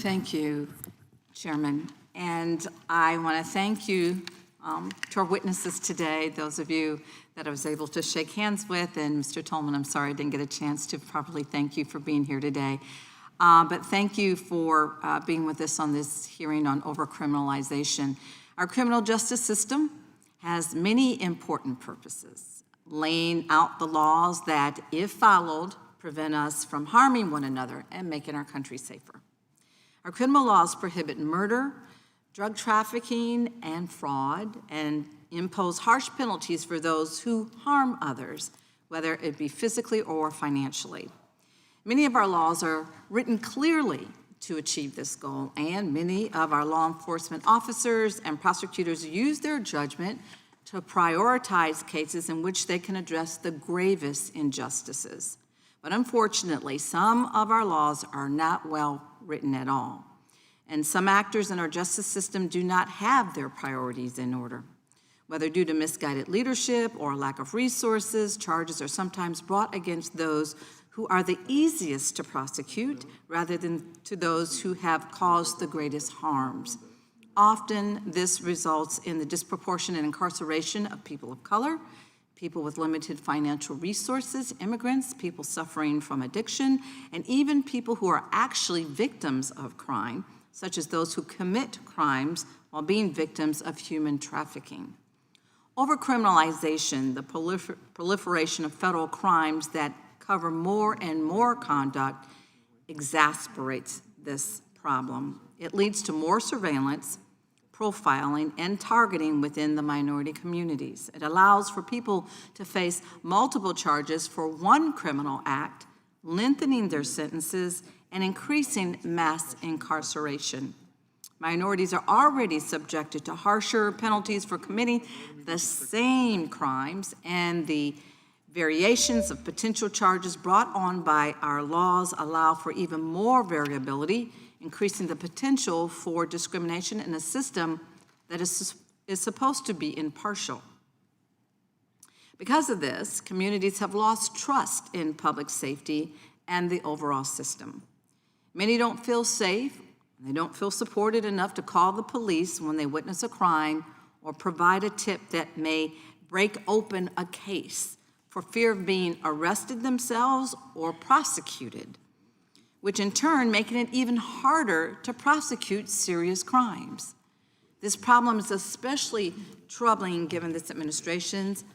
Thank you, Chairman. And I want to thank you to our witnesses today, those of you that I was able to shake hands with, and Mr. Tolman, I'm sorry I didn't get a chance to properly thank you for being here today. But thank you for being with us on this hearing on over-criminalization. Our criminal justice system has many important purposes, laying out the laws that, if followed, prevent us from harming one another and making our country safer. Our criminal laws prohibit murder, drug trafficking, and fraud, and impose harsh penalties for those who harm others, whether it be physically or financially. Many of our laws are written clearly to achieve this goal, and many of our law enforcement officers and prosecutors use their judgment to prioritize cases in which they can address the gravest injustices. But unfortunately, some of our laws are not well written at all, and some actors in our justice system do not have their priorities in order. Whether due to misguided leadership or lack of resources, charges are sometimes brought against those who are the easiest to prosecute rather than to those who have caused the greatest harms. Often, this results in the disproportionate incarceration of people of color, people with limited financial resources, immigrants, people suffering from addiction, and even people who are actually victims of crime, such as those who commit crimes while being victims of human trafficking. Overcriminalization, the proliferation of federal crimes that cover more and more conduct, exasperates this problem. It leads to more surveillance, profiling, and targeting within the minority communities. It allows for people to face multiple charges for one criminal act, lengthening their sentences and increasing mass incarceration. Minorities are already subjected to harsher penalties for committing the same crimes, and the variations of potential charges brought on by our laws allow for even more variability, increasing the potential for discrimination in a system that is supposed to be impartial. Because of this, communities have lost trust in public safety and the overall system. Many don't feel safe, and they don't feel supported enough to call the police when they witness a crime or provide a tip that may break open a case for fear of being arrested themselves or prosecuted, which in turn making it even harder to prosecute serious crimes. This problem is especially troubling given this administration's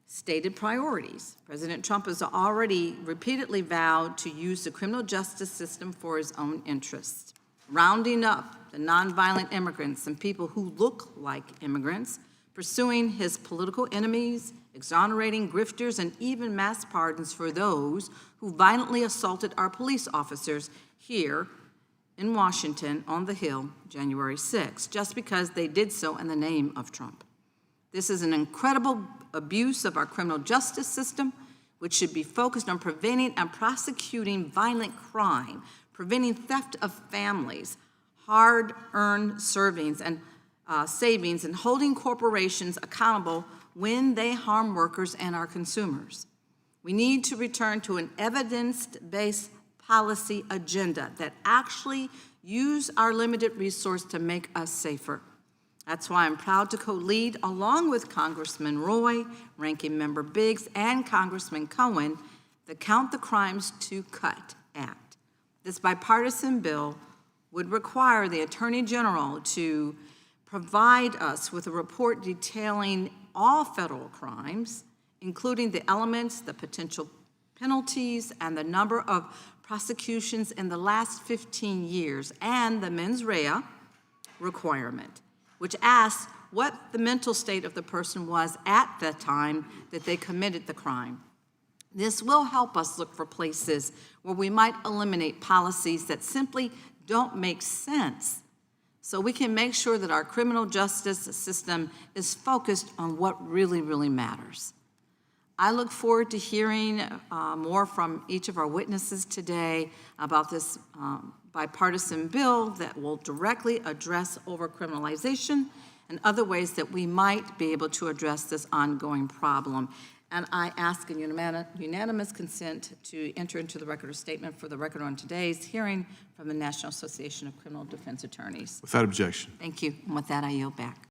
stated priorities. President Trump has already repeatedly vowed to use the criminal justice system for his own interests, rounding up the nonviolent immigrants and people who look like immigrants, pursuing his political enemies, exonerating grifters, and even mass pardons for those who violently assaulted our police officers here in Washington on the Hill January 6, just because they did so in the name of Trump. This is an incredible abuse of our criminal justice system, which should be focused on preventing and prosecuting violent crime, preventing theft of families, hard-earned savings, and holding corporations accountable when they harm workers and our consumers. We need to return to an evidence-based policy agenda that actually use our limited resource to make us safer. That's why I'm proud to co-lead, along with Congressman Roy, Ranking Member Biggs, and Congressman Cohen, the Count the Crimes to Cut Act. This bipartisan bill would require the Attorney General to provide us with a report detailing all federal crimes, including the elements, the potential penalties, and the number of prosecutions in the last 15 years, and the mens rea requirement, which asks what the mental state of the person was at the time that they committed the crime. This will help us look for places where we might eliminate policies that simply don't make sense, so we can make sure that our criminal justice system is focused on what really, really matters. I look forward to hearing more from each of our witnesses today about this bipartisan bill that will directly address overcriminalization and other ways that we might be able to address this ongoing problem. And I ask in unanimous consent to enter into the record a statement for the record on today's hearing from the National Association of Criminal Defense Attorneys. Without objection. Thank you. And with that, I yield back.